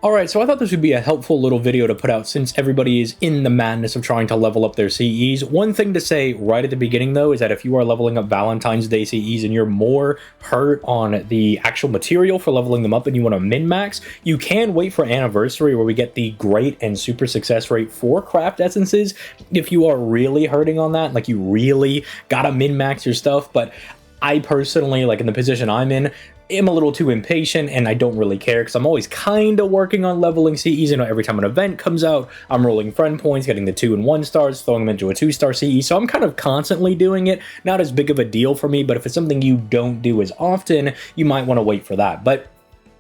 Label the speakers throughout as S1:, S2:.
S1: Alright, so I thought this would be a helpful little video to put out since everybody is in the madness of trying to level up their CEs. One thing to say right at the beginning though is that if you are leveling up Valentine's Day CEs and you're more hurt on the actual material for leveling them up and you want to min-max, you can wait for Anniversary where we get the great and super success rate for craft essences if you are really hurting on that, like you really gotta min-max your stuff. But I personally, like in the position I'm in, am a little too impatient and I don't really care because I'm always kind of working on leveling CEs. You know, every time an event comes out, I'm rolling friend points, getting the 2 and 1 stars, throwing them into a 2-star CE. So I'm kind of constantly doing it. Not as big of a deal for me, but if it's something you don't do as often, you might want to wait for that. But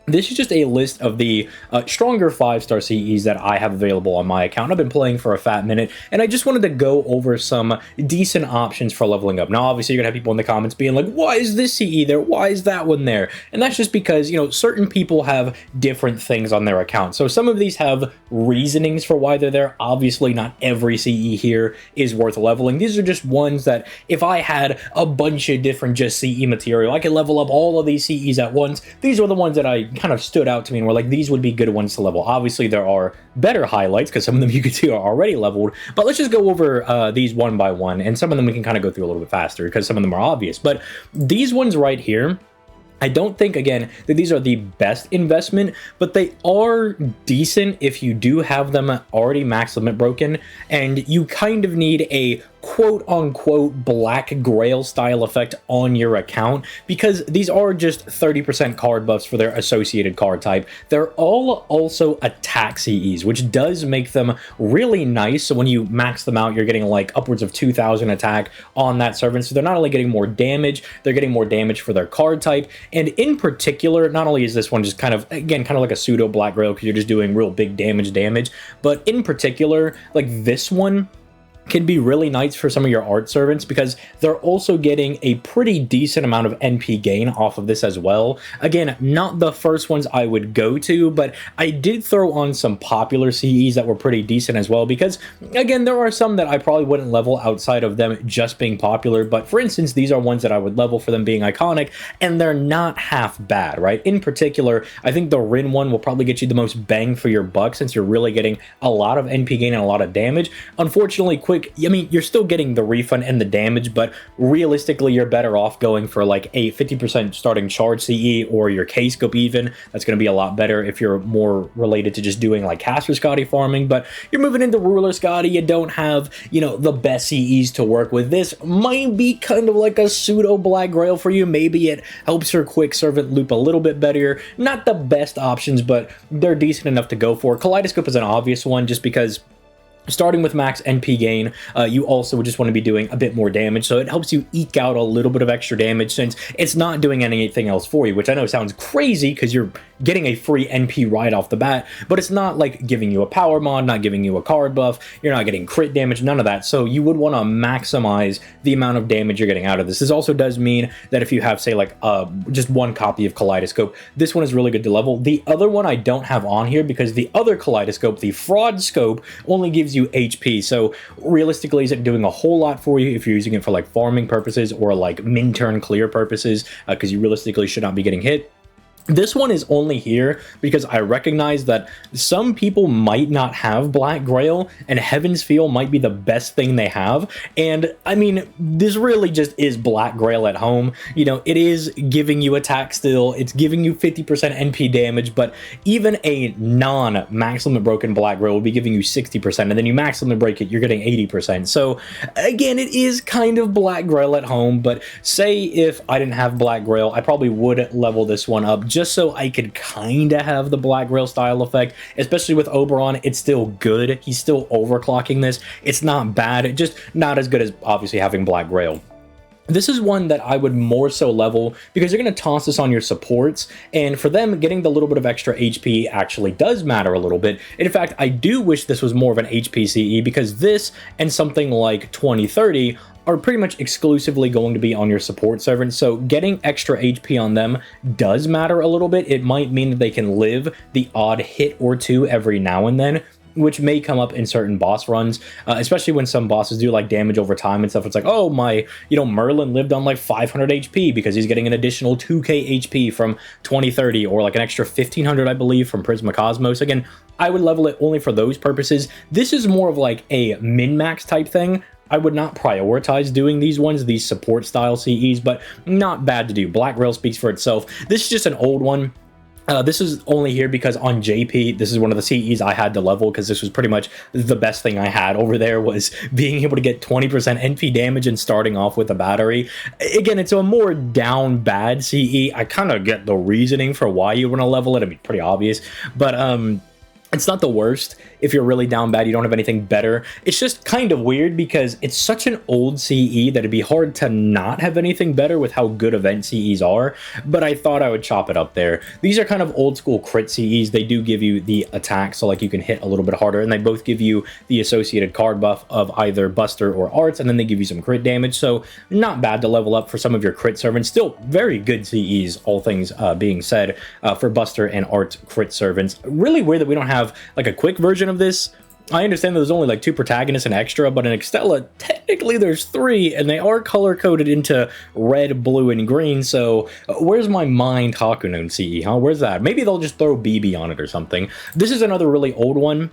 S1: this is just a list of the stronger 5-star CEs that I have available on my account. I've been playing for a fat minute, and I just wanted to go over some decent options for leveling up. Now, obviously, you're going to have people in the comments being like, why is this CE there? Why is that one there? And that's just because, you know, certain people have different things on their account. So some of these have reasonings for why they're there. Obviously, not every CE here is worth leveling. These are just ones that if I had a bunch of different just CE material, I could level up all of these CEs at once. These were the ones that I kind of stood out to me and were like, these would be good ones to level. Obviously, there are better highlights because some of them you can see are already leveled, but let's just go over these one by one, and some of them we can kind of go through a little bit faster because some of them are obvious. But these ones right here, I don't think, again, that these are the best investment, but they are decent if you do have them already max limit broken, and you kind of need a quote-unquote black grail style effect on your account, because these are just 30% card buffs for their associated card type. They're all also attack CEs, which does make them really nice. So when you max them out, you're getting like upwards of 2,000 attack on that servant. So they're not only getting more damage, they're getting more damage for their card type. And in particular, not only is this one just kind of, again, kind of like a pseudo black grail because you're just doing real big damage, but in particular, like this one can be really nice for some of your art servants because they're also getting a pretty decent amount of NP gain off of this as well. Again, not the first ones I would go to, but I did throw on some popular CEs that were pretty decent as well because, again, there are some that I probably wouldn't level outside of them just being popular, but for instance, these are ones that I would level for them being iconic, and they're not half bad, right? In particular, I think the Rin one will probably get you the most bang for your buck since you're really getting a lot of NP gain and a lot of damage. Unfortunately, I mean, you're still getting the refund and the damage, but realistically, you're better off going for like a 50% starting charge CE or your K-scope even. That's going to be a lot better if you're more related to just doing like caster Scotty farming, but you're moving into ruler Scotty, you don't have, you know, the best CEs to work with. This might be kind of like a pseudo black grail for you. Maybe it helps your quick servant loop a little bit better. Not the best options, but they're decent enough to go for. Kaleidoscope is an obvious one just because starting with max NP gain, you also would just want to be doing a bit more damage, so it helps you eke out a little bit of extra damage since it's not doing anything else for you, which I know sounds crazy because you're getting a free NP right off the bat, but it's not like giving you a power mod, not giving you a card buff, you're not getting crit damage, none of that, so you would want to maximize the amount of damage you're getting out of this. This also does mean that if you have, say, like just one copy of Kaleidoscope, this one is really good to level. The other one I don't have on here because the other Kaleidoscope, the Fraud Scope, only gives you HP, so realistically is it doing a whole lot for you if you're using it for like farming purposes or like min-turn clear purposes, because you realistically should not be getting hit. This one is only here because I recognize that some people might not have Black Grail, and Heaven's Feel might be the best thing they have. And I mean, this really just is Black Grail at home. You know, it is giving you attack still, it's giving you 50% NP damage, but even a non-max limit broken Black Grail will be giving you 60%, and then you max limit break it, you're getting 80%. So again, it is kind of Black Grail at home, but say if I didn't have Black Grail, I probably would level this one up just so I could kind of have the Black Grail style effect, especially with Oberon. It's still good. He's still overclocking this. It's not bad. Just not as good as obviously having Black Grail. This is one that I would more so level because you're going to toss this on your supports, and for them, getting the little bit of extra HP actually does matter a little bit. And in fact, I do wish this was more of an HP CE because this and something like 2030 are pretty much exclusively going to be on your support servants, so getting extra HP on them does matter a little bit. It might mean that they can live the odd hit or two every now and then, which may come up in certain boss runs, especially when some bosses do like damage over time and stuff. It's like, oh, my, Merlin lived on like 500 HP because he's getting an additional 2k HP from 2030, or like an extra 1500, I believe, from Prisma Cosmos. Again, I would level it only for those purposes. This is more of like a min-max type thing. I would not prioritize doing these ones, these support style CEs, but not bad to do. Black Rail speaks for itself. This is just an old one. This is only here because on JP, this is one of the CEs I had to level, because this was pretty much the best thing I had over there, was being able to get 20% NP damage and starting off with a battery. Again, it's a more down bad CE. I kind of get the reasoning for why you want to level it. I mean, pretty obvious, but it's not the worst. If you're really down bad, you don't have anything better. It's just kind of weird because it's such an old CE that it'd be hard to not have anything better with how good event CEs are, but I thought I would chop it up there. These are kind of old school crit CEs. They do give you the attack, so like you can hit a little bit harder, and they both give you the associated card buff of either Buster or Arts, and then they give you some crit damage, so not bad to level up for some of your crit servants. Still very good CEs, all things being said, for Buster and Arts crit servants. Really weird that we don't have like a quick version of this. I understand there's only like 2 protagonists and extra, but in Extella, technically there's 3, and they are color-coded into red, blue, and green, so where's my Mind Hakunen CE, huh? Where's that? Maybe they'll just throw BB on it or something. This is another really old one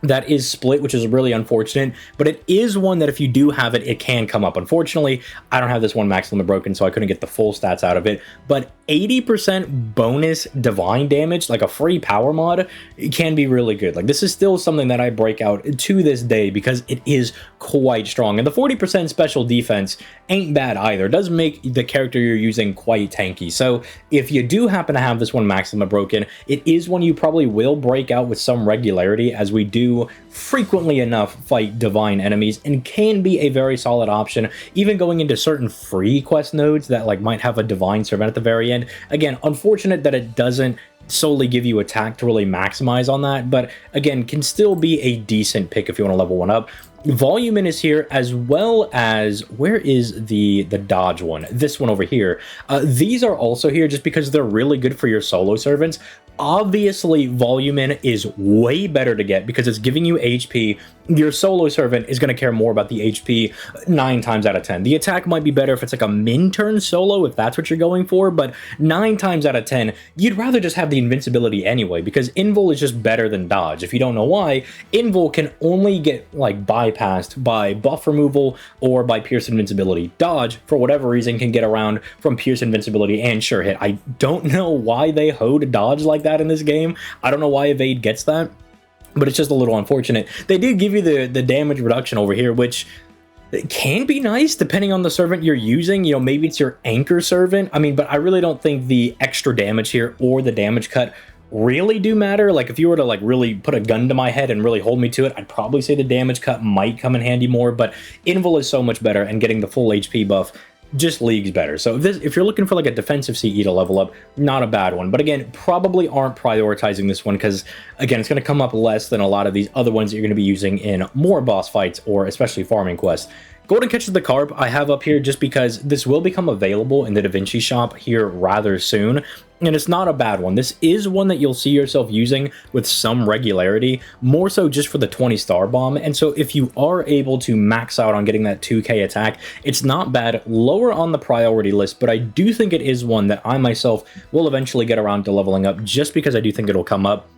S1: that is split, which is really unfortunate, but it is one that if you do have it, it can come up. Unfortunately, I don't have this one max limit broken, so I couldn't get the full stats out of it, but 80% bonus divine damage, like a free power mod, it can be really good. Like, this is still something that I break out to this day because it is quite strong, and the 40% special defense ain't bad either. It does make the character you're using quite tanky, so if you do happen to have this one max limit broken, it is one you probably will break out with some regularity, as we do frequently enough fight divine enemies, and can be a very solid option, even going into certain free quest nodes that like might have a divine servant at the very end. Again, unfortunate that it doesn't solely give you attack to really maximize on that, but again, can still be a decent pick if you want to level one up. Volumen is here, as well as, where is the dodge one? This one over here. These are also here just because they're really good for your solo servants. Obviously, Volumen is way better to get because it's giving you HP. Your solo servant is going to care more about the HP 9 times out of 10. The attack might be better if it's like a min-turn solo, if that's what you're going for, but 9 times out of 10, you'd rather just have the invincibility anyway, because Invul is just better than dodge. If you don't know why, Invul can only get like bypassed by buff removal or by Pierce invincibility. Dodge, for whatever reason, can get around from Pierce invincibility and sure hit. I don't know why they hoed dodge like that in this game. I don't know why evade gets that, but it's just a little unfortunate. They did give you the damage reduction over here, which can be nice depending on the servant you're using. You know, maybe it's your anchor servant. I mean, but I really don't think the extra damage here or the damage cut really do matter. Like, if you were to like really put a gun to my head and really hold me to it, I'd probably say the damage cut might come in handy more, but Invul is so much better, and getting the full HP buff just leagues better. So if you're looking for like a defensive CE to level up, not a bad one. But again, probably aren't prioritizing this one because, again, it's going to come up less than a lot of these other ones that you're going to be using in more boss fights or especially farming quests. Golden Catches the Carp I have up here just because this will become available in the Da Vinci shop here rather soon, and it's not a bad one. This is one that you'll see yourself using with some regularity, more so just for the 20-star bomb, and so if you are able to max out on getting that 2k attack, it's not bad. Lower on the priority list, but I do think it is one that I myself will eventually get around to leveling up just because I do think it'll come up.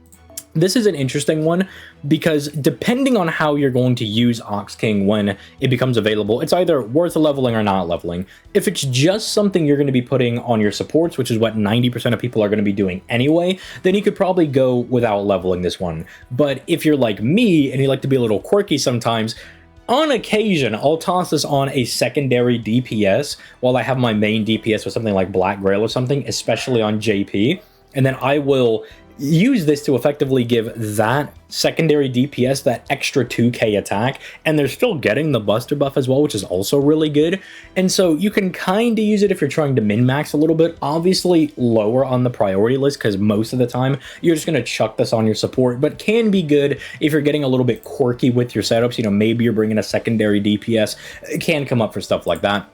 S1: This is an interesting one because depending on how you're going to use Ox King when it becomes available, it's either worth leveling or not leveling. If it's just something you're going to be putting on your supports, which is what 90% of people are going to be doing anyway, then you could probably go without leveling this one. But if you're like me and you like to be a little quirky sometimes, on occasion, I'll toss this on a secondary DPS while I have my main DPS with something like Black Grail or something, especially on JP, and then I will use this to effectively give that secondary DPS that extra 2k attack, and they're still getting the Buster buff as well, which is also really good. And so you can kind of use it if you're trying to min-max a little bit, obviously lower on the priority list because most of the time you're just going to chuck this on your support, but can be good if you're getting a little bit quirky with your setups. You know, maybe you're bringing a secondary DPS, it can come up for stuff like that.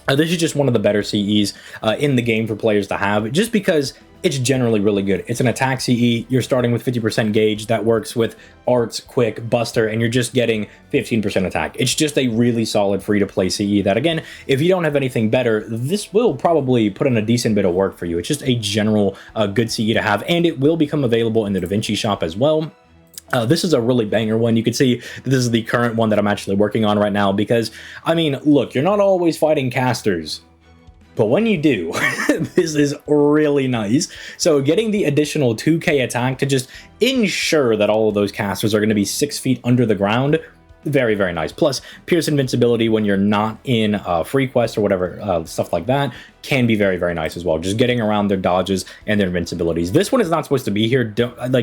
S1: This is just one of the better CEs in the game for players to have, just because it's generally really good. It's an attack CE. You're starting with 50% gauge. That works with arts, quick, buster, and you're just getting 15% attack. It's just a really solid free-to-play CE that, again, if you don't have anything better, this will probably put in a decent bit of work for you. It's just a general good CE to have, and it will become available in the DaVinci shop as well. This is a really banger one. You can see that this is the current one that I'm actually working on right now because, I mean, look, you're not always fighting casters. But when you do, this is really nice. So getting the additional 2k attack to just ensure that all of those casters are going to be 6 feet under the ground, very, very nice. Plus, Pierce Invincibility when you're not in free quest or whatever, stuff like that, can be very, very nice as well. Just getting around their dodges and their invincibilities. This one is not supposed to be here.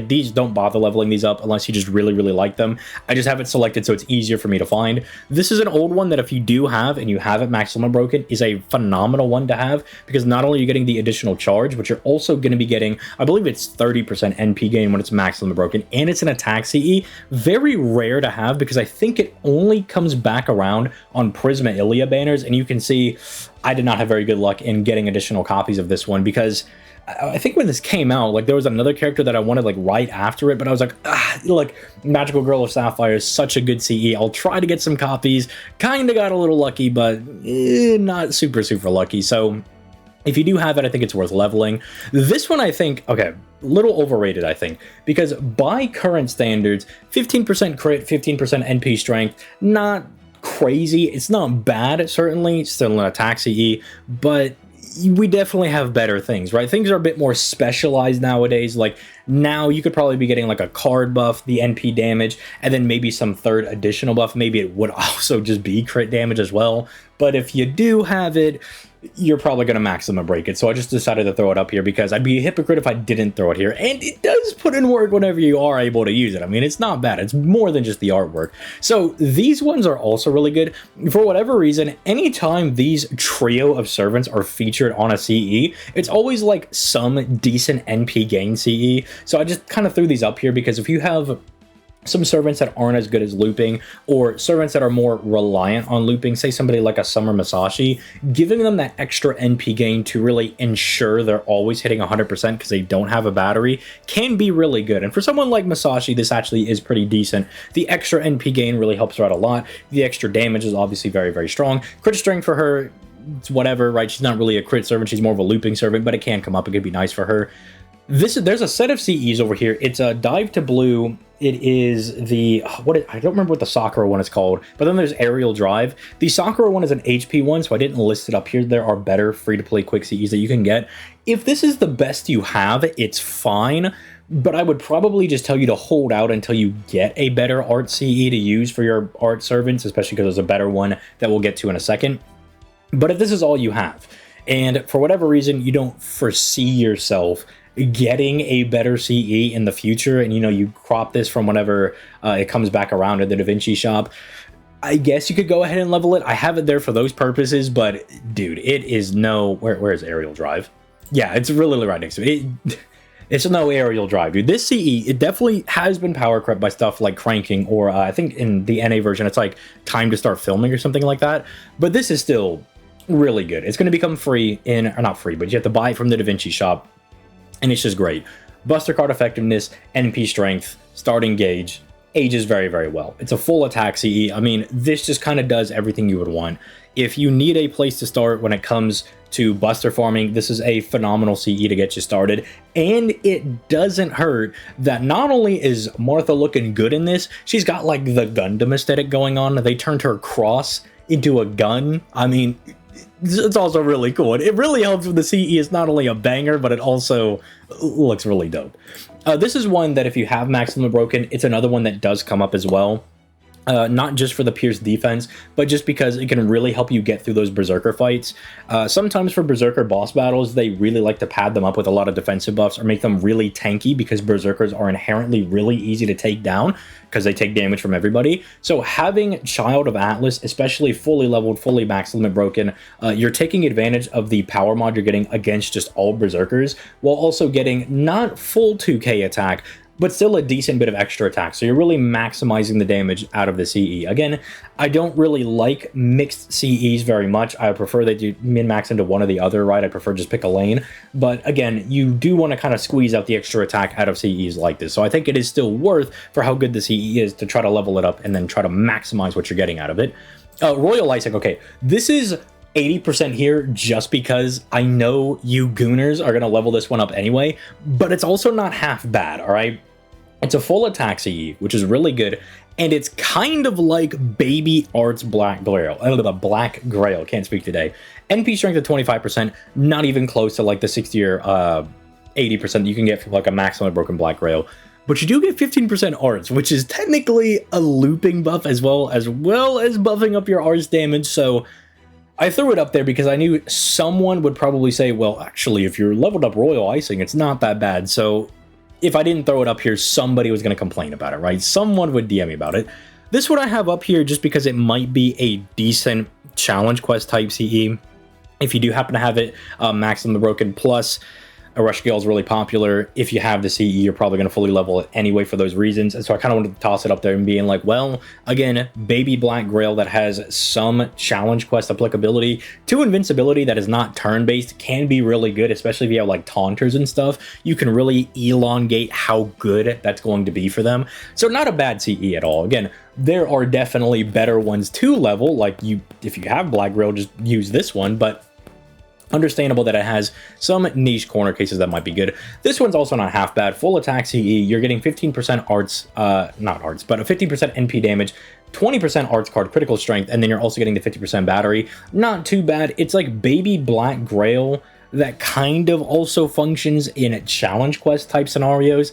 S1: These don't bother leveling these up unless you just really, really like them. I just have it selected so it's easier for me to find. This is an old one that if you do have and you have it maximum broken is a phenomenal one to have because not only are you getting the additional charge, but you're also going to be getting, I believe it's 30% NP gain when it's maximum broken, and it's an attack CE. Very rare to have because I think it only comes back around on Prisma Ilia banners, and you can see I did not have very good luck in getting additional copies of this one because I think when this came out, like there was another character that I wanted like right after it, but I was like, look, Magical Girl of Sapphire is such a good CE. I'll try to get some copies. Kind of got a little lucky, but not super, super lucky. So if you do have it, I think it's worth leveling. This one, I think, okay, a little overrated, I think, because by current standards, 15% crit, 15% NP strength, not crazy. It's not bad, certainly. It's still an attack CE, but we definitely have better things, right? Things are a bit more specialized nowadays. Like now you could probably be getting like a card buff, the NP damage, and then maybe some third additional buff. Maybe it would also just be crit damage as well. But if you do have it, you're probably going to maximum break it. So I just decided to throw it up here because I'd be a hypocrite if I didn't throw it here. And it does put in work whenever you are able to use it. I mean, it's not bad. It's more than just the artwork. So these ones are also really good. For whatever reason, anytime these trio of servants are featured on a CE, it's always like some decent NP gain CE. So I just kind of threw these up here because if you have some servants that aren't as good as looping, or servants that are more reliant on looping, say somebody like a Summer Masashi, giving them that extra NP gain to really ensure they're always hitting 100% because they don't have a battery can be really good. And for someone like Masashi, this actually is pretty decent. The extra NP gain really helps her out a lot. The extra damage is obviously very, very strong. Crit strength for her, it's whatever, right? She's not really a crit servant. She's more of a looping servant, but it can come up. It could be nice for her. There's a set of CEs over here. It's a Dive to Blue. It is the, I don't remember what the Sakura one is called, but then there's Aerial Drive. The Sakura one is an HP one, so I didn't list it up here. There are better free-to-play quick CEs that you can get. If this is the best you have, it's fine, but I would probably just tell you to hold out until you get a better art CE to use for your art servants, especially because there's a better one that we'll get to in a second. But if this is all you have, and for whatever reason you don't foresee yourself getting a better CE in the future, and you crop this from whenever it comes back around to the DaVinci shop, I guess you could go ahead and level it. I have it there for those purposes, but dude, it is no, where is Aerial Drive? Yeah, it's really right next to it. It's no Aerial Drive, dude. This CE, it definitely has been power crept by stuff like cranking, or I think in the NA version it's like time to start filming or something like that, but this is still really good. It's going to become free or not free, but you have to buy it from the DaVinci shop. And it's just great. Buster card effectiveness, NP strength, starting gauge, ages very, very well. It's a full attack CE. I mean, this just kind of does everything you would want. If you need a place to start when it comes to Buster farming, this is a phenomenal CE to get you started. And it doesn't hurt that not only is Martha looking good in this, she's got like the Gundam aesthetic going on. They turned her cross into a gun. I mean, it's also really cool. It really helps with the CE. It's not only a banger, but it also looks really dope. This is one that if you have maximum broken, it's another one that does come up as well. Not just for the Pierce defense, but just because it can really help you get through those Berserker fights. Sometimes for Berserker boss battles, they really like to pad them up with a lot of defensive buffs or make them really tanky because Berserkers are inherently really easy to take down because they take damage from everybody. So having Child of Atlas, especially fully leveled, fully max limit broken, you're taking advantage of the power mod you're getting against just all Berserkers, while also getting not full 2k attack, but still a decent bit of extra attack. So you're really maximizing the damage out of the CE. Again, I don't really like mixed CEs very much. I prefer that you min-max into one or the other, right? I prefer just pick a lane. But again, you do want to kind of squeeze out the extra attack out of CEs like this. So I think it is still worth, for how good the CE is, to try to level it up and then try to maximize what you're getting out of it. Royal Icing, okay, this is 80% here just because I know you gooners are going to level this one up anyway, but it's also not half bad, all right? It's a full attack CE, which is really good, and it's kind of like Baby Art's Black Grail. Black Grail, can't speak today. NP strength of 25%, not even close to like the 60 or 80% you can get from like a maximum broken Black Grail. But you do get 15% arts, which is technically a looping buff as well as buffing up your arts damage, so I threw it up there because I knew someone would probably say, well, actually, if you're leveled up Royal Icing, it's not that bad. So if I didn't throw it up here, somebody was going to complain about it, right? Someone would DM me about it. This one I have up here just because it might be a decent challenge quest type CE. If you do happen to have it maxed on the Broken Plus, a Rush Gale is really popular. If you have the CE, you're probably going to fully level it anyway for those reasons. And so I kind of wanted to toss it up there and being like, well, again, Baby Black Grail that has some challenge quest applicability to invincibility that is not turn-based can be really good, especially if you have like taunters and stuff. You can really elongate how good that's going to be for them. So not a bad CE at all. Again, there are definitely better ones to level. Like if you have Black Grail, just use this one, but understandable that it has some niche corner cases that might be good. This one's also not half bad. Full attack CE, you're getting 15% arts, not arts, but a 15% NP damage, 20% arts card critical strength, and then you're also getting the 50% battery. Not too bad. It's like Baby Black Grail that kind of also functions in challenge quest type scenarios.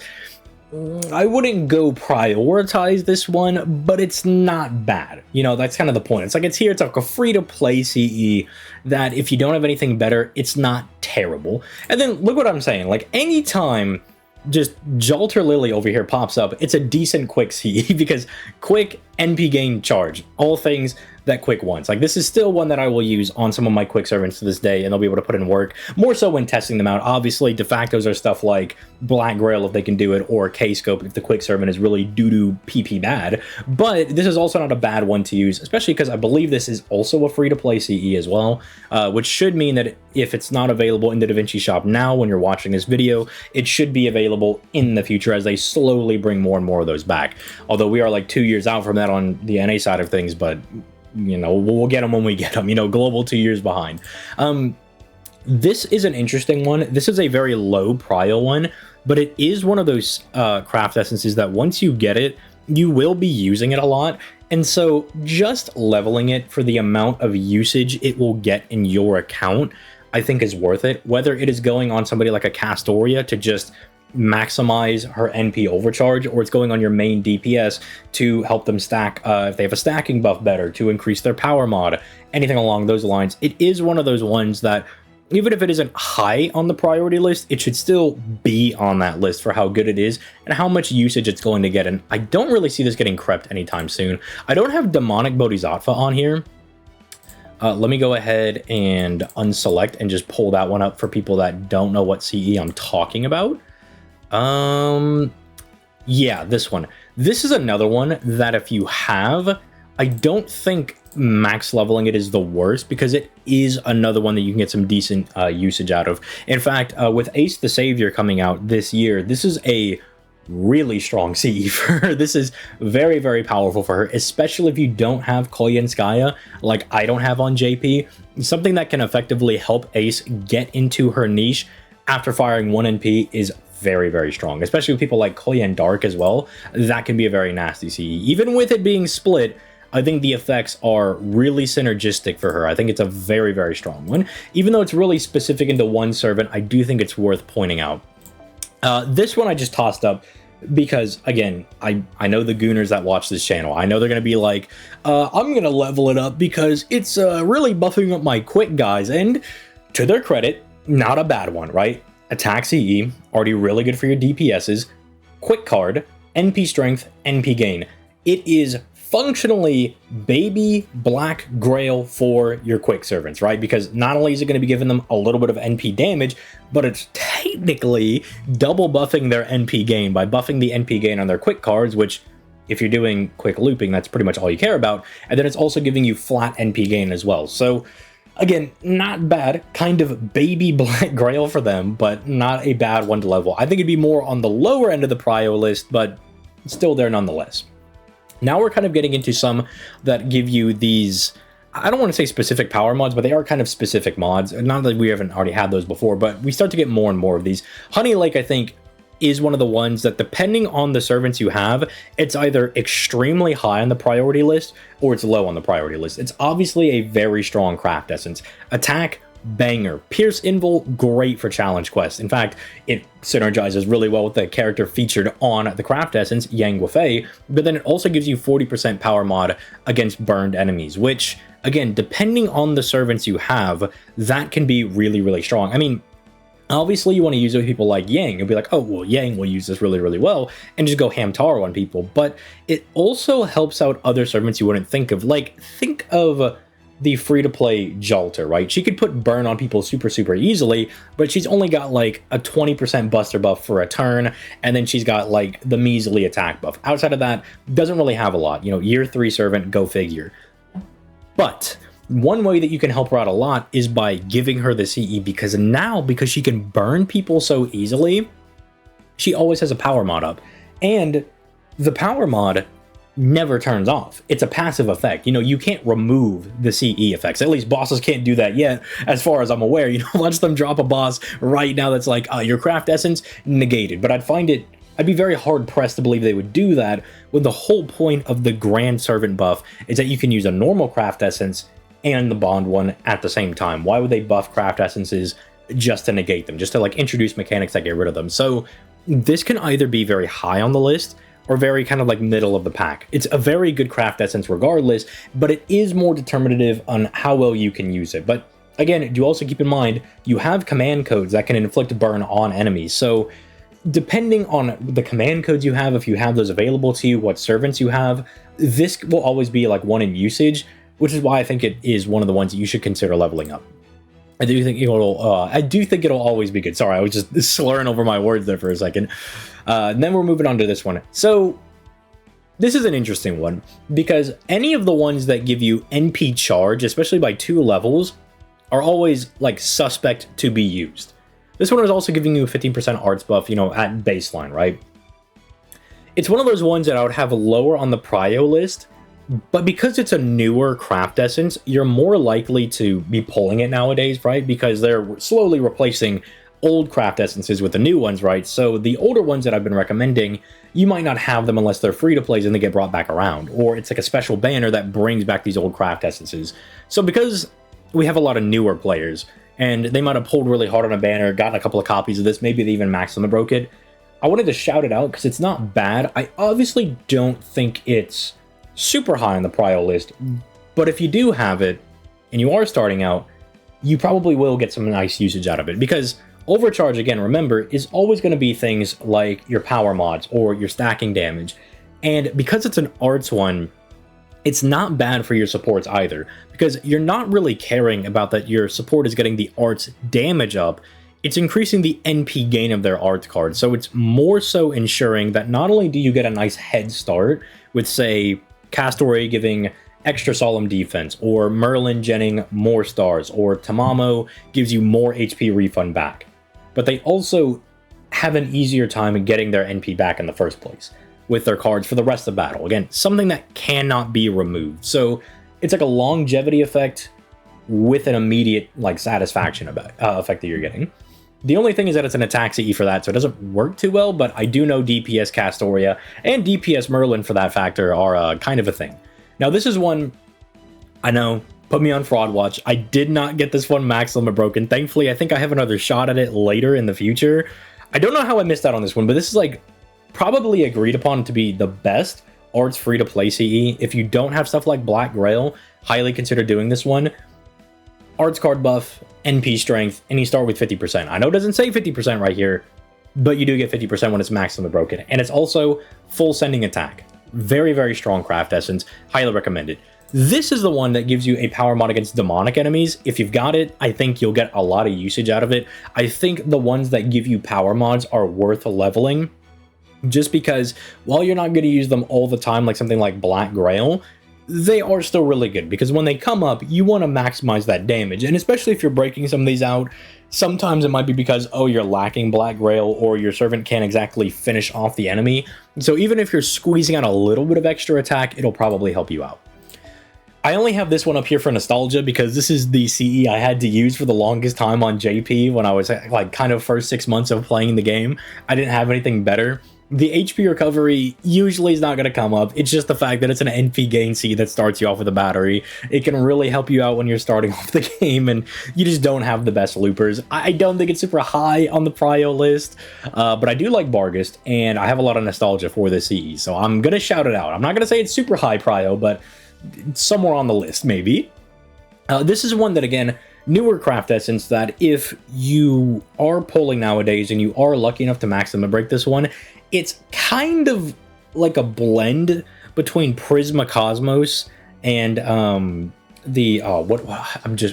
S1: I wouldn't go prioritize this one, but it's not bad. You know, that's kind of the point. It's like it's here, it's like a free-to-play CE that if you don't have anything better, it's not terrible. And then look what I'm saying. Like anytime just Jalter Lily over here pops up, it's a decent quick CE because quick NP gain charge, all things that quick wants. Like this is still one that I will use on some of my quick servants to this day, and they'll be able to put in work, more so when testing them out. Obviously, de factos are stuff like Black Grail if they can do it, or K-Scope if the quick servant is really doo-doo PP bad. But this is also not a bad one to use, especially because I believe this is also a free-to-play CE as well, which should mean that if it's not available in the DaVinci shop now when you're watching this video, it should be available in the future as they slowly bring more and more of those back. Although we are like 2 years out from that on the NA side of things, but you know, we'll get them when we get them. You know, global 2 years behind. This is an interesting one. This is a very low prio one, but it is one of those craft essences that once you get it, you will be using it a lot. And so just leveling it for the amount of usage it will get in your account, I think is worth it. Whether it is going on somebody like a Castoria to just maximize her NP overcharge, or it's going on your main DPS to help them stack if they have a stacking buff better, to increase their power mod, anything along those lines. It is one of those ones that even if it isn't high on the priority list, it should still be on that list for how good it is and how much usage it's going to get. And I don't really see this getting crept anytime soon. I don't have Demonic Bodhisattva on here. Let me go ahead and unselect and just pull that one up for people that don't know what CE I'm talking about. Yeah, this one. This is another one that if you have, I don't think max leveling it is the worst, because it is another one that you can get some decent usage out of. In fact, with Ace the Savior coming out this year, this is a really strong CE for her. This is very, very powerful for her, especially if you don't have Koyenskaya like I don't have on JP. Something that can effectively help Ace get into her niche after firing 1 NP is very, very strong, especially with people like Koyen Dark as well. That can be a very nasty CE. Even with it being split, I think the effects are really synergistic for her. I think it's a very, very strong one. Even though it's really specific into one servant, I do think it's worth pointing out. This one I just tossed up because, again, I know the gooners that watch this channel. I know they're going to be like, I'm going to level it up because it's really buffing up my quick guys. And to their credit, not a bad one, right? Attack CE, already really good for your DPSs. Quick card, NP strength, NP gain. It is functionally Baby Black Grail for your quick servants, right? Because not only is it going to be giving them a little bit of NP damage, but it's technically double buffing their NP gain by buffing the NP gain on their quick cards, which if you're doing quick looping, that's pretty much all you care about. And then it's also giving you flat NP gain as well. So again, not bad, kind of baby Black Grail for them, but not a bad one to level. I think it'd be more on the lower end of the prio list, but still there nonetheless. Now we're kind of getting into some that give you these, I don't want to say specific power mods, but they are kind of specific mods. Not that we haven't already had those before, but we start to get more and more of these. Honey Lake, I think, is one of the ones that, depending on the servants you have, it's either extremely high on the priority list or it's low on the priority list. It's obviously a very strong craft essence. Attack, banger. Pierce Invul, great for challenge quests. In fact, it synergizes really well with the character featured on the craft essence, Yang Guifei, but then it also gives you 40% power mod against burned enemies, which, again, depending on the servants you have, that can be really, really strong. I mean, obviously, you want to use it with people like Yang and be like, oh, well, Yang will use this really, really well, and just go Hamtaro on people. But it also helps out other servants you wouldn't think of. Like, think of the free-to-play Jalter, right? She could put burn on people super, super easily, but she's only got, like, a 20% buster buff for a turn, and then she's got, like, the measly attack buff. Outside of that, doesn't really have a lot. You know, year 3 servant, go figure. But one way that you can help her out a lot is by giving her the CE, because now, because she can burn people so easily, she always has a power mod up. And the power mod never turns off. It's a passive effect. You know, you can't remove the CE effects. At least bosses can't do that yet, as far as I'm aware. You know, watch them drop a boss right now that's like, your craft essence negated. But I'd be very hard pressed to believe they would do that when the whole point of the Grand Servant buff is that you can use a normal craft essence and the bond one at the same time. Why would they buff craft essences just to negate them, just to like introduce mechanics that get rid of them? So this can either be very high on the list or very kind of like middle of the pack. It's a very good craft essence regardless, but it is more determinative on how well you can use it. But again, do also keep in mind, you have command codes that can inflict burn on enemies. So depending on the command codes you have, if you have those available to you, what servants you have, this will always be like one in usage, which is why I think it is one of the ones that you should consider leveling up. I do think it'll always be good. Sorry, I was just slurring over my words there for a second. And then we're moving on to this one. So this is an interesting one, because any of the ones that give you NP charge, especially by 2 levels, are always like suspect to be used. This one is also giving you a 15% arts buff, you know, at baseline, right? It's one of those ones that I would have lower on the prio list, but because it's a newer craft essence, you're more likely to be pulling it nowadays, right? Because they're slowly replacing old craft essences with the new ones, right? So the older ones that I've been recommending, you might not have them unless they're free to play and they get brought back around, or it's like a special banner that brings back these old craft essences. So because we have a lot of newer players, and they might have pulled really hard on a banner, gotten a couple of copies of this, maybe they even maxed them and broke it, I wanted to shout it out because it's not bad. I obviously don't think it's super high on the prio list, but if you do have it and you are starting out, you probably will get some nice usage out of it, because overcharge, again, remember, is always going to be things like your power mods or your stacking damage. And because it's an arts one, it's not bad for your supports either, because you're not really caring about that your support is getting the arts damage up. It's increasing the NP gain of their art card. So it's more so ensuring that not only do you get a nice head start with, say, Castaway giving extra solemn defense, or Merlin genning more stars, or Tamamo gives you more HP refund back, but they also have an easier time getting their NP back in the first place with their cards for the rest of battle. Again, something that cannot be removed. So it's like a longevity effect with an immediate like satisfaction about effect that you're getting. The only thing is that it's an attack CE for that, so it doesn't work too well, but I do know DPS Castoria and DPS Merlin for that factor are kind of a thing. Now this is one, I know, put me on fraud watch. I did not get this one max limit broken. Thankfully, I think I have another shot at it later in the future. I don't know how I missed out on this one, but this is like probably agreed upon to be the best arts free-to-play CE. If you don't have stuff like Black Grail, highly consider doing this one. Arts card buff, NP strength, and you start with 50%. I know it doesn't say 50% right here, but you do get 50% when it's max limit broken. And it's also full sending attack. Very, very strong craft essence. Highly recommended. This is the one that gives you a power mod against demonic enemies. If you've got it, I think you'll get a lot of usage out of it. I think the ones that give you power mods are worth leveling, just because while you're not going to use them all the time, like something like Black Grail, they are still really good, because when they come up, you want to maximize that damage. And especially if you're breaking some of these out, sometimes it might be because, oh, you're lacking Black Grail, or your servant can't exactly finish off the enemy. So even if you're squeezing out a little bit of extra attack, it'll probably help you out. I only have this one up here for nostalgia, because this is the CE I had to use for the longest time on JP when I was like kind of first 6 months of playing the game. I didn't have anything better. The HP recovery usually is not going to come up. It's just the fact that it's an NP gain C that starts you off with a battery. It can really help you out when you're starting off the game and you just don't have the best loopers. I don't think it's super high on the prio list, but I do like Bargist, and I have a lot of nostalgia for this CE, so I'm going to shout it out. I'm not going to say it's super high prio, but somewhere on the list, maybe. This is one that, again, newer craft essence that if you are pulling nowadays and you are lucky enough to max them and break this one, it's kind of like a blend between Prisma Cosmos and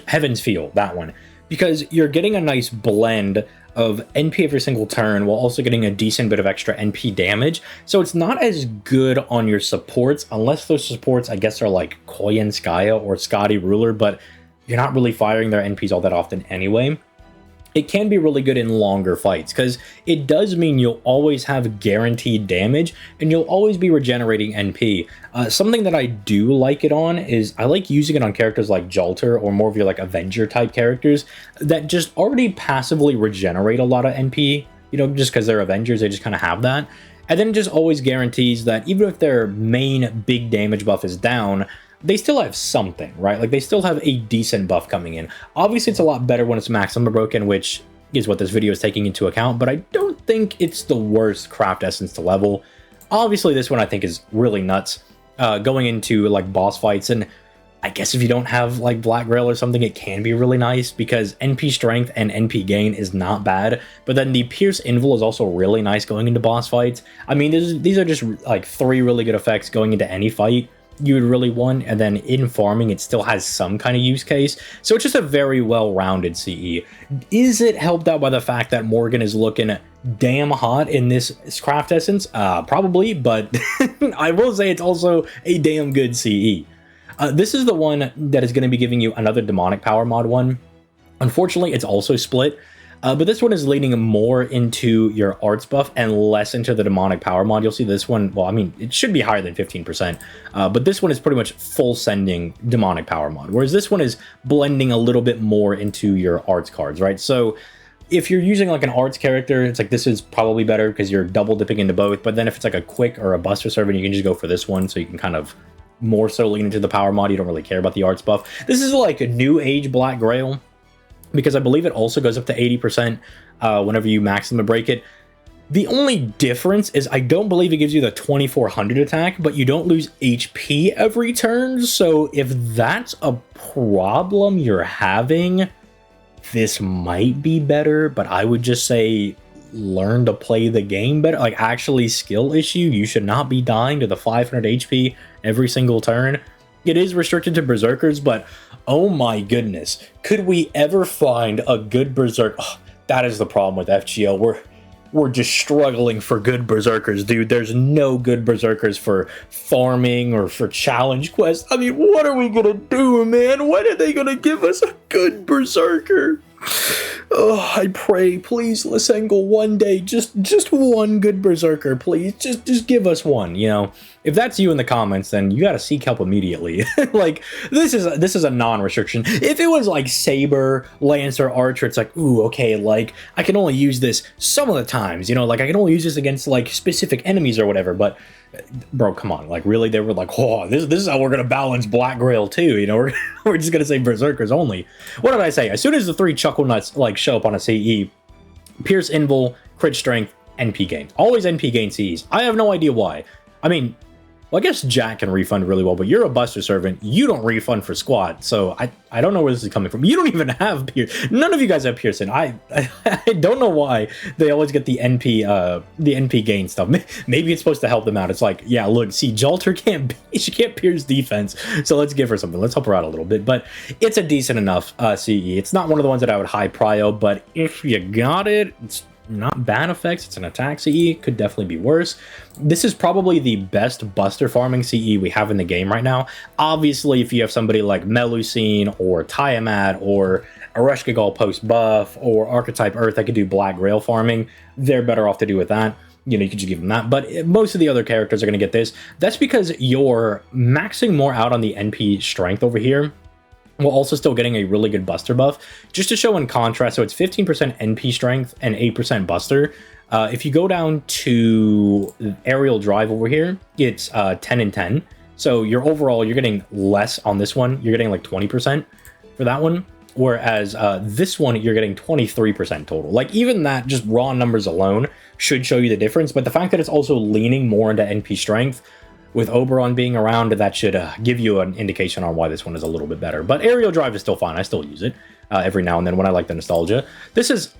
S1: Heaven's Feel, that one, because you're getting a nice blend of NP every single turn while also getting a decent bit of extra NP damage. So it's not as good on your supports, unless those supports, I guess, are like Koyan Skya or Scotty Ruler, but you're not really firing their NPs all that often anyway. It can be really good in longer fights, because it does mean you'll always have guaranteed damage and you'll always be regenerating NP. Something that I do like it on is I like using it on characters like Jolter or more of your like Avenger type characters that just already passively regenerate a lot of NP, you know, just because they're Avengers, they just kind of have that. And then it just always guarantees that even if their main big damage buff is down, they still have something, right? Like, they still have a decent buff coming in. Obviously, it's a lot better when it's maximum broken, which is what this video is taking into account, but I don't think it's the worst craft essence to level. Obviously, this one I think is really nuts, going into, like, boss fights, and I guess if you don't have, like, Black Grail or something, it can be really nice, because NP strength and NP gain is not bad, but then the Pierce Invul is also really nice going into boss fights. I mean, these are just, like, 3 really good effects going into any fight you would really want, and then in farming it still has some kind of use case, so it's just a very well-rounded CE. Is it helped out by the fact that Morgan is looking damn hot in this craft essence? Probably, but I will say it's also a damn good CE. This is the one that is going to be giving you another demonic power mod one. Unfortunately, it's also split. But this one is leaning more into your arts buff and less into the demonic power mod. You'll see this one, well, I mean, it should be higher than 15%, but this one is pretty much full sending demonic power mod, whereas this one is blending a little bit more into your arts cards, right? So if you're using like an arts character, it's like this is probably better because you're double dipping into both, but then if it's like a quick or a buster servant, you can just go for this one, so you can kind of more so lean into the power mod. You don't really care about the arts buff. This is like a new age Black Grail, because I believe it also goes up to 80% whenever you maximum break it. The only difference is I don't believe it gives you the 2400 attack, but you don't lose HP every turn. So if that's a problem you're having, this might be better, but I would just say learn to play the game better. Like, actually skill issue, you should not be dying to the 500 HP every single turn. It is restricted to Berserkers, but oh my goodness, could we ever find a good Berserker? Oh, that is the problem with FGO. We're just struggling for good Berserkers, dude. There's no good Berserkers for farming or for challenge quests. I mean, what are we gonna do, man? When are they gonna give us a good Berserker? Oh, I pray, please, Lisengel, one day, just one good Berserker, please. Just give us one, you know? If that's you in the comments, then you gotta seek help immediately. Like, this is a non-restriction. If it was like Saber, Lancer, Archer, it's like, ooh, okay, like, I can only use this some of the times, you know? Like, I can only use this against, like, specific enemies or whatever, but bro, come on, like, really? They were like, oh, this is how we're gonna balance Black Grail too, you know? We're just gonna say Berserkers only. What did I say? As soon as the 3 Chuckle Nuts, like, show up on a CE, Pierce Invul, Crit Strength, NP gain. Always NP gain CEs. I have no idea why. I mean, Well, I guess Jack can refund really well, but you're a Buster servant. You don't refund for squat, so I don't know where this is coming from. You don't even have Pierce. None of you guys have Pearson. I don't know why they always get the NP gain stuff. Maybe it's supposed to help them out. It's like, yeah, look, see, Jalter she can't pierce defense, so let's give her something. Let's help her out a little bit. But it's a decent enough CE. It's not one of the ones that I would high prio, but if you got it, it's not bad effects. It's an attack CE, could definitely be worse. This is probably the best Buster farming CE we have in the game right now. Obviously, if you have somebody like Melusine or Tiamat or Ereshkigal post buff or Archetype Earth that could do Black Grail farming, they're better off to do with that. You know, you could just give them that. But most of the other characters are going to get this. That's because you're maxing more out on the NP strength over here, while also still getting a really good Buster buff. Just to show in contrast, so it's 15% NP strength and 8% Buster. If you go down to Aerial Drive over here, it's 10 and 10. So you're getting less on this one. You're getting like 20% for that one. Whereas this one, you're getting 23% total. Like even that, just raw numbers alone should show you the difference. But the fact that it's also leaning more into NP strength, with Oberon being around, that should give you an indication on why this one is a little bit better. But Aerial Drive is still fine. I still use it every now and then when I like the nostalgia. This is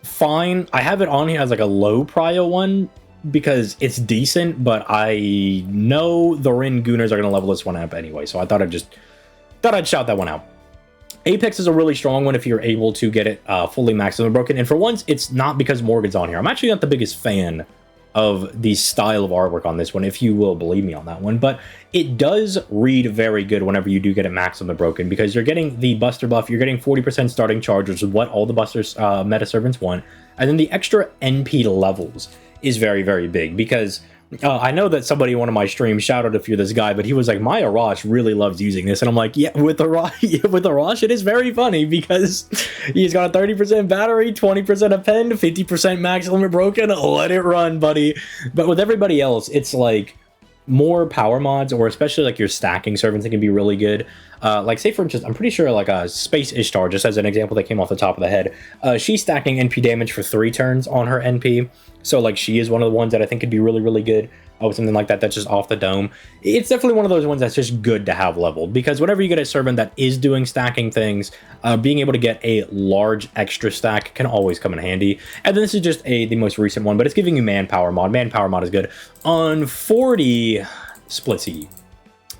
S1: fine. I have it on here as like a low prio one because it's decent, but I know the Rin Gooners are going to level this one up anyway, so I thought I'd shout that one out. Apex is a really strong one if you're able to get it fully maximum broken. And for once, it's not because Morgan's on here. I'm actually not the biggest fan of the style of artwork on this one, if you will believe me on that one, but it does read very good whenever you do get it maximum broken, because you're getting the Buster buff, you're getting 40% starting charge, which is what all the Busters meta servants want, and then the extra NP levels is very, very big, because I know that somebody in one of my streams shouted a few this guy, but he was like, my Arash really loves using this. And I'm like, yeah, with Arash, it is very funny because he's got a 30% battery, 20% append, 50% max limit broken. Let it run, buddy. But with everybody else, it's like more power mods, or especially like your stacking servants that can be really good. Like say for instance, I'm pretty sure like a Space Ishtar, just as an example that came off the top of the head, she's stacking NP damage for 3 turns on her NP. So like she is one of the ones that I think could be really, really good. With something like that that's just off the dome. It's definitely one of those ones that's just good to have leveled, because whenever you get a servant that is doing stacking things, being able to get a large extra stack can always come in handy. And then this is just the most recent one, but it's giving you manpower mod. Manpower mod is good on 40 split CE.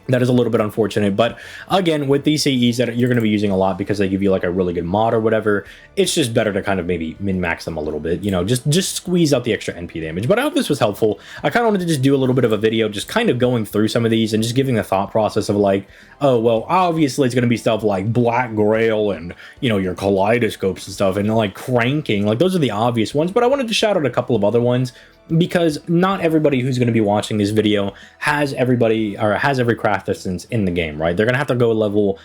S1: That is a little bit unfortunate, but again, with these CEs that you're going to be using a lot because they give you like a really good mod or whatever, it's just better to kind of maybe min-max them a little bit, you know, just squeeze out the extra NP damage. But I hope this was helpful. I kind of wanted to just do a little bit of a video, just kind of going through some of these and just giving the thought process of like, oh, well, obviously it's going to be stuff like Black Grail and, you know, your kaleidoscopes and stuff, and like cranking, like those are the obvious ones, but I wanted to shout out a couple of other ones, because not everybody who's going to be watching this video has every craft instance in the game, right? They're going to have to go level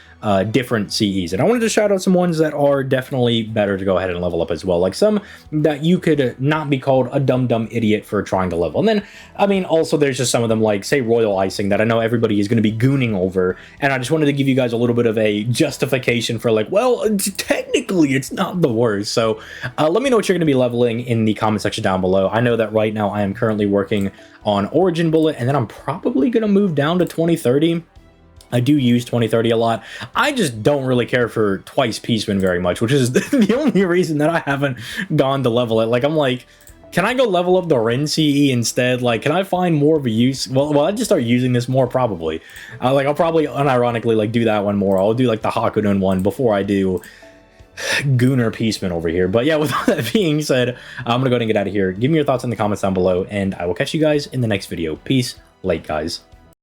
S1: different CEs. And I wanted to shout out some ones that are definitely better to go ahead and level up as well. Like some that you could not be called a dumb idiot for trying to level. And then, I mean, also there's just some of them like, say, Royal Icing that I know everybody is going to be gooning over. And I just wanted to give you guys a little bit of a justification for like, well, technically it's not the worst. So let me know what you're going to be leveling in the comment section down below. I know that right now I am currently working on Origin Bullet, and then I'm probably going to move down to 2030. I do use 2030 a lot. I just don't really care for Twice Peaceman very much, which is the only reason that I haven't gone to level it. Like, I'm like, can I go level up the Ren CE instead? Like, can I find more of a use? Well, I'd just start using this more probably. Like, I'll probably unironically like do that one more. I'll do like the Hakunen one before I do Gooner Peaceman over here. But yeah, with all that being said, I'm gonna go ahead and get out of here. Give me your thoughts in the comments down below, and I will catch you guys in the next video. Peace, late guys.